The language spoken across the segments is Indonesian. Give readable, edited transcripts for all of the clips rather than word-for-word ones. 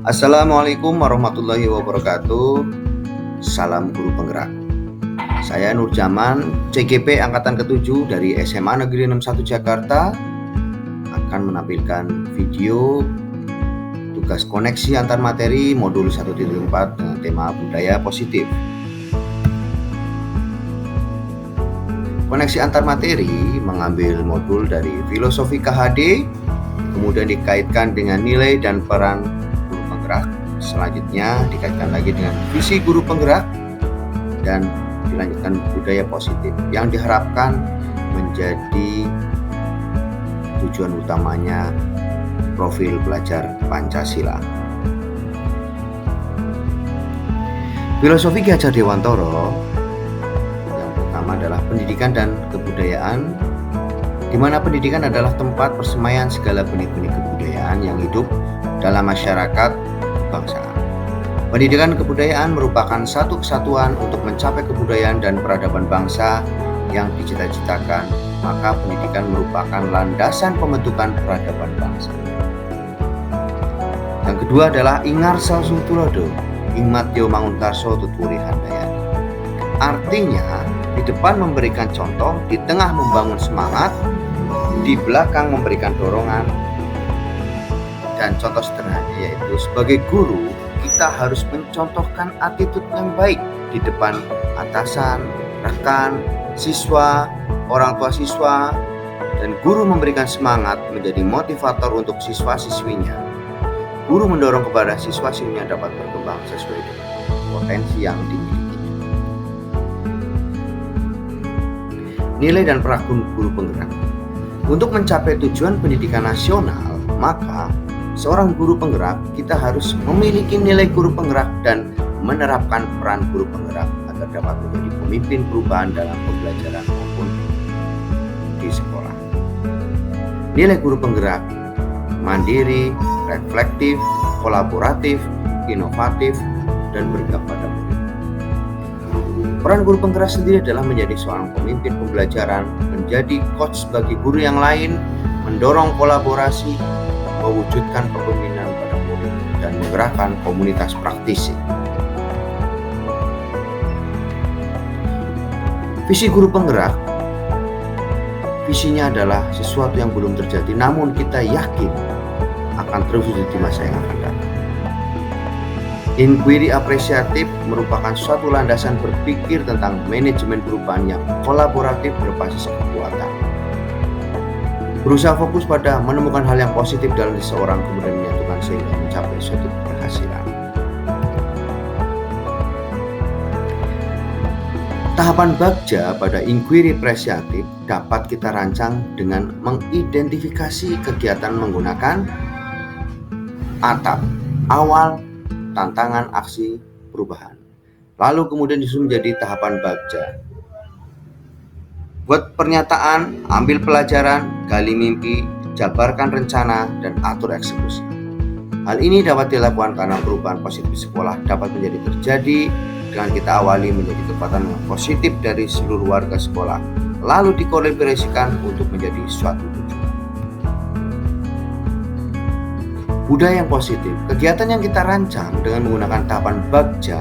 Assalamualaikum warahmatullahi wabarakatuh. Salam guru penggerak. Saya Nur Jaman, CGP Angkatan ke-7 dari SMA Negeri 61 Jakarta akan menampilkan video tugas koneksi antar materi modul 1.4 dengan tema budaya positif. Koneksi antar materi mengambil modul dari filosofi KHD, kemudian dikaitkan dengan nilai dan peran guru penggerak. Selanjutnya dikaitkan lagi dengan visi guru penggerak dan dilanjutkan budaya positif yang diharapkan menjadi tujuan utamanya profil pelajar Pancasila. Filosofi Ki Hajar Dewantara yang pertama adalah pendidikan dan kebudayaan, di mana pendidikan adalah tempat persemaian segala benih-benih kebudayaan yang hidup dalam masyarakat kebangsaan. Pendidikan kebudayaan merupakan satu kesatuan untuk mencapai kebudayaan dan peradaban bangsa yang dicita-citakan, maka pendidikan merupakan landasan pembentukan peradaban bangsa. Yang kedua adalah Ingar Salsung Tulodo, Ingmat Yo Mangunkarso Tuturi Handayani. Artinya, di depan memberikan contoh, di tengah membangun semangat, di belakang memberikan dorongan. Dan contoh sederhananya yaitu sebagai guru, kita harus mencontohkan attitude yang baik di depan atasan, rekan, siswa, orang tua siswa, dan guru memberikan semangat menjadi motivator untuk siswa-siswinya. Guru mendorong kepada siswa-siswinya dapat berkembang sesuai dengan potensi yang dimiliki. Nilai dan peran guru penggerak. Untuk mencapai tujuan pendidikan nasional, maka seorang guru penggerak kita harus memiliki nilai guru penggerak dan menerapkan peran guru penggerak agar dapat menjadi pemimpin perubahan dalam pembelajaran maupun di sekolah. Nilai guru penggerak mandiri, reflektif, kolaboratif, inovatif, dan bergabung pada murid. Peran guru penggerak sendiri adalah menjadi seorang pemimpin pembelajaran, menjadi coach bagi guru yang lain, mendorong kolaborasi, mewujudkan kepemimpinan pada murid, dan menggerakkan komunitas praktisi. Visi guru penggerak, visinya adalah sesuatu yang belum terjadi, namun kita yakin akan terwujud di masa yang akan datang. Inquiry apresiatif merupakan suatu landasan berpikir tentang manajemen perubahan yang kolaboratif berbasis kekuatan. Berusaha fokus pada menemukan hal yang positif dalam seseorang kemudian menyatukan sehingga mencapai suatu keberhasilan. Tahapan bagja pada inquiry apresiatif dapat kita rancang dengan mengidentifikasi kegiatan menggunakan atap awal, tantangan, aksi, perubahan. Lalu kemudian disusun menjadi tahapan bagja. Buat pernyataan, ambil pelajaran, gali mimpi, jabarkan rencana, dan atur eksekusi. Hal ini dapat dilakukan karena perubahan positif sekolah dapat menjadi terjadi dengan kita awali menjadi kekuatan positif dari seluruh warga sekolah, lalu dikolaborasikan untuk menjadi suatu tujuan. Budaya yang positif, kegiatan yang kita rancang dengan menggunakan tahapan bagja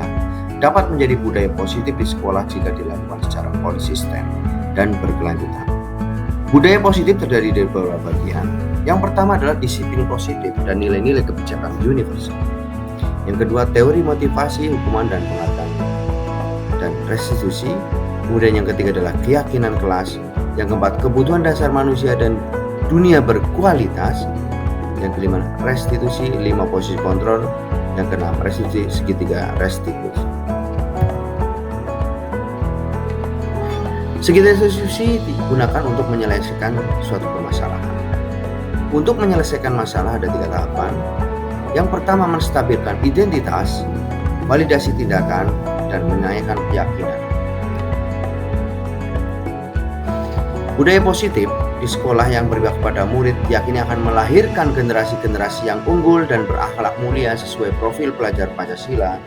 dapat menjadi budaya positif di sekolah jika dilakukan secara konsisten dan berkelanjutan. Budaya positif terdiri dari beberapa bagian. Yang pertama adalah disiplin positif dan nilai-nilai kebijakan universal. Yang kedua, teori motivasi, hukuman, dan penghargaan dan restitusi. Kemudian yang ketiga adalah keyakinan kelas. Yang keempat, kebutuhan dasar manusia dan dunia berkualitas. Yang kelima, restitusi, 5 posisi kontrol. Yang keenam, restitusi segitiga restitusi. Segitiga restitusi digunakan untuk menyelesaikan suatu permasalahan. Untuk menyelesaikan masalah ada 3 tahapan. Yang pertama, menstabilkan identitas, validasi tindakan, dan menaikkan keyakinan. Budaya positif di sekolah yang berpihak kepada murid yakini akan melahirkan generasi-generasi yang unggul dan berakhlak mulia sesuai profil pelajar Pancasila.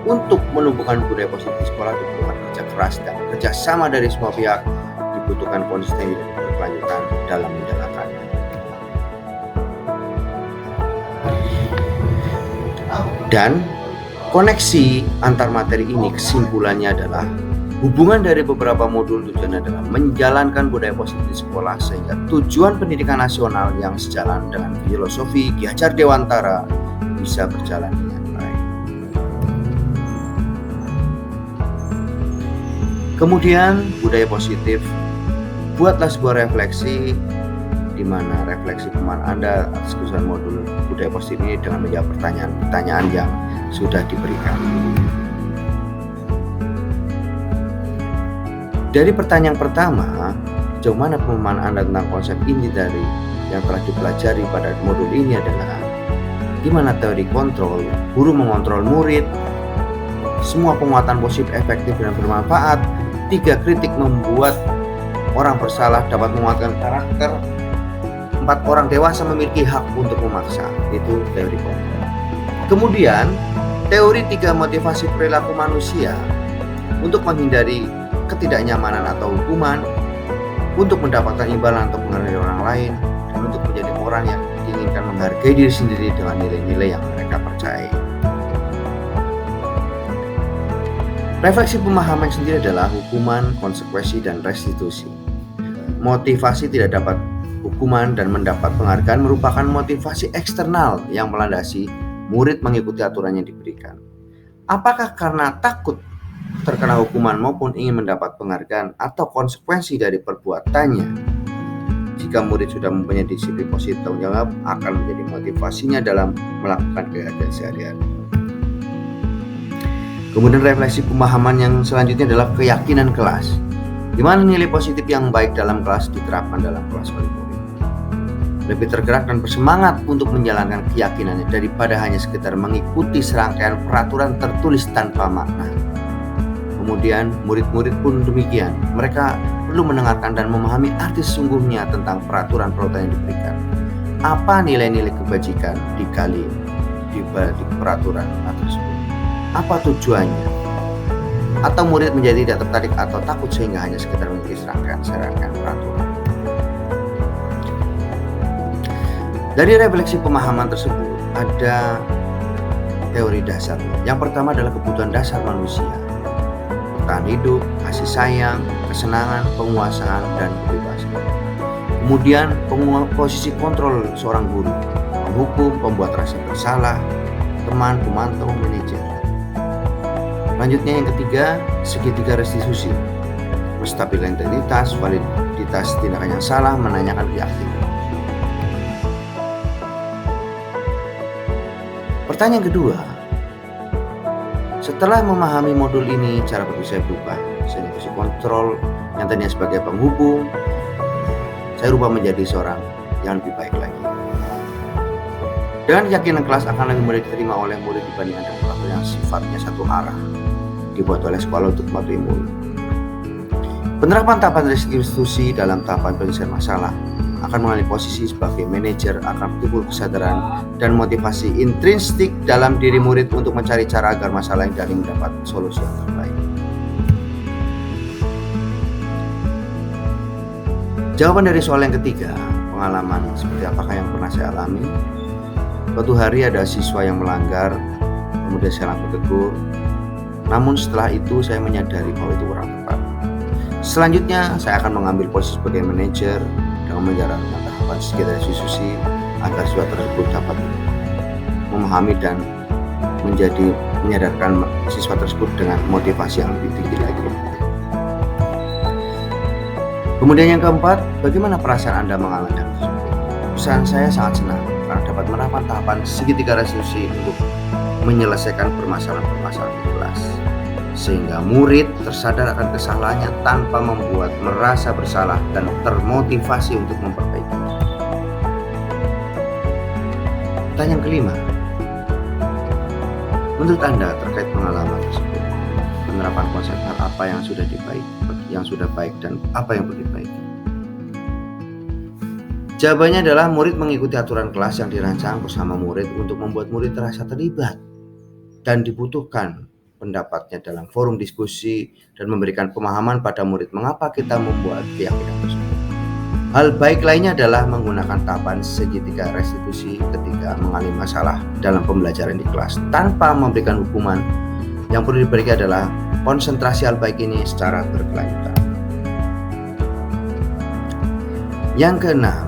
Untuk menumbuhkan budaya positif di sekolah diperlukan kerja keras dan kerjasama dari semua pihak, dibutuhkan konsisten dan berkelanjutan dalam menjalankannya. Dan koneksi antar materi ini kesimpulannya adalah hubungan dari beberapa modul tujuan adalah menjalankan budaya positif di sekolah sehingga tujuan pendidikan nasional yang sejalan dengan filosofi Ki Hajar Dewantara bisa berjalan dengan baik. Kemudian budaya positif, buatlah sebuah refleksi di mana refleksi pemahaman Anda atas keseluruhan modul budaya positif ini dengan menjawab pertanyaan-pertanyaan yang sudah diberikan. Dari pertanyaan pertama, sejauh mana pemahaman Anda tentang konsep ini dari yang telah dipelajari pada modul ini adalah gimana teori kontrol, guru mengontrol murid, semua penguatan positif efektif dan bermanfaat, 3 kritik membuat orang bersalah dapat menguatkan karakter, 4 orang dewasa memiliki hak untuk memaksa, itu teori kontrol. Kemudian teori 3 motivasi perilaku manusia untuk menghindari ketidaknyamanan atau hukuman, untuk mendapatkan imbalan atau menghargai orang lain, dan untuk menjadi orang yang diinginkan menghargai diri sendiri dengan nilai-nilai yang mereka percayai. Refleksi pemahaman sendiri adalah hukuman, konsekuensi, dan restitusi. Motivasi tidak dapat hukuman dan mendapat penghargaan merupakan motivasi eksternal yang melandasi murid mengikuti aturan yang diberikan. Apakah karena takut terkena hukuman maupun ingin mendapat penghargaan atau konsekuensi dari perbuatannya? Jika murid sudah mempunyai disiplin positif tanggung jawab, akan menjadi motivasinya dalam melakukan kegiatan sehari-hari. Kemudian refleksi pemahaman yang selanjutnya adalah keyakinan kelas. Di mana nilai positif yang baik dalam kelas diterapkan dalam kelas oleh murid. Lebih tergerak dan bersemangat untuk menjalankan keyakinannya daripada hanya sekedar mengikuti serangkaian peraturan tertulis tanpa makna. Kemudian murid-murid pun demikian. Mereka perlu mendengarkan dan memahami arti sesungguhnya tentang peraturan-peraturan yang diberikan. Apa nilai-nilai kebajikan di peraturan tersebut? Apa tujuannya? Atau murid menjadi tidak tertarik atau takut sehingga hanya sekedar mengikuti serangkaian peraturan. Dari refleksi pemahaman tersebut ada teori dasar. Yang pertama adalah kebutuhan dasar manusia. Bertahan hidup, kasih sayang, kesenangan, penguasaan, dan kebebasan. Kemudian posisi kontrol seorang guru, penghukum, pembuat rasa bersalah, teman, pemantau, manajer. Selanjutnya yang ketiga, segitiga restitusi. Menstabilkan integritas, validitas tindakan yang salah, menanyakan keyakinan. Pertanyaan kedua, setelah memahami modul ini, cara berpikir saya berubah. Saya posisi kontrol yang tadinya sebagai penghubung, saya rubah menjadi seorang yang lebih baik lagi. Dengan keyakinan kelas akan lebih mudah diterima oleh murid dibandingkan dengan peraturan yang sifatnya satu arah, dibuat oleh sekolah untuk mematuhi murid. Penerapan tahapan restitusi dalam tahapan penyelesaian masalah akan mengalami posisi sebagai manajer, akan timbul kesadaran dan motivasi intrinsik dalam diri murid untuk mencari cara agar masalah yang dari mendapat solusi yang terbaik. Jawaban dari soal yang ketiga, pengalaman seperti apakah yang pernah saya alami? Suatu hari ada siswa yang melanggar, kemudian saya langsung tegur. Namun setelah itu saya menyadari bahwa itu kurang tepat. Selanjutnya saya akan mengambil posisi sebagai manajer dengan menjalankan tahapan sekitar restitusi agar siswa tersebut dapat memahami dan menyadarkan siswa tersebut dengan motivasi yang lebih tinggi lagi. Kemudian yang keempat, bagaimana perasaan Anda mengalami hal tersebut? Perasaan saya sangat senang karena dapat menerapkan tahapan segitiga restitusi untuk menyelesaikan permasalahan-permasalahan di kelas, sehingga murid tersadar akan kesalahannya tanpa membuat merasa bersalah dan termotivasi untuk memperbaiki. Pertanyaan kelima, menurut Anda terkait pengalaman tersebut, penerapan konsep hal apa yang sudah baik dan apa yang perlu diperbaiki? Jawabannya adalah murid mengikuti aturan kelas yang dirancang bersama murid untuk membuat murid terasa terlibat dan dibutuhkan pendapatnya dalam forum diskusi dan memberikan pemahaman pada murid mengapa kita membuat keyakinan tersebut. Hal baik lainnya adalah menggunakan tahapan segitiga restitusi ketika mengalami masalah dalam pembelajaran di kelas tanpa memberikan hukuman. Yang perlu diberikan adalah konsentrasi hal baik ini secara berkelanjutan. Yang keenam,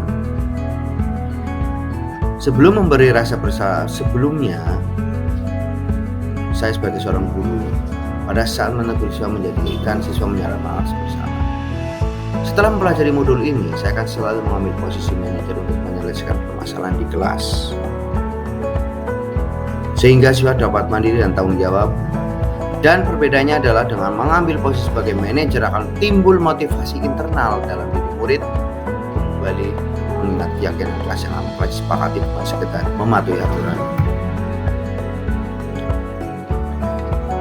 sebelum memberi rasa bersalah, sebelumnya saya sebagai seorang guru pada saat menegur siswa menjadikan siswa menyerah rasa bersalah. Setelah mempelajari modul ini, saya akan selalu mengambil posisi manajer untuk menyelesaikan permasalahan di kelas, sehingga siswa dapat mandiri dan tanggung jawab. Dan perbedaannya adalah dengan mengambil posisi sebagai manajer akan timbul motivasi internal dalam diri murid kembali mengingat keyakinan kelas yang amat disepakati bukan sekedar mematuhi aturan.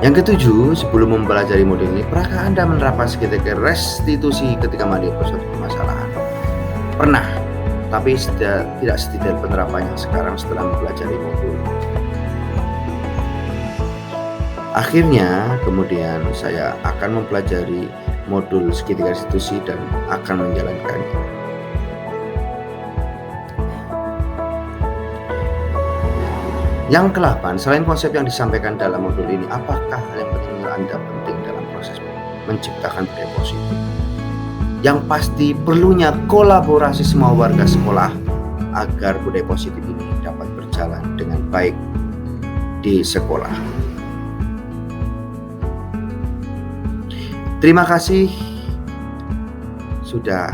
Yang ketujuh, sebelum mempelajari modul ini, pernahkah Anda menerapkan segitiga restitusi ketika menghadapi suatu permasalahan? Pernah, tapi tidak sedetail penerapannya sekarang setelah mempelajari modul. Akhirnya, kemudian saya akan mempelajari modul segitiga restitusi dan akan menjalankannya. Yang ke-8, selain konsep yang disampaikan dalam modul ini, apakah hal yang penting menurut Anda penting dalam proses menciptakan budaya positif? Yang pasti perlunya kolaborasi semua warga sekolah agar budaya positif ini dapat berjalan dengan baik di sekolah. Terima kasih sudah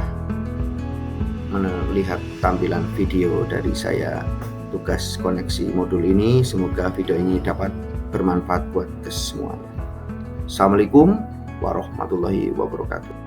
melihat tampilan video dari saya tugas koneksi modul ini. Semoga video ini dapat bermanfaat buat semuanya. Assalamualaikum warahmatullahi wabarakatuh.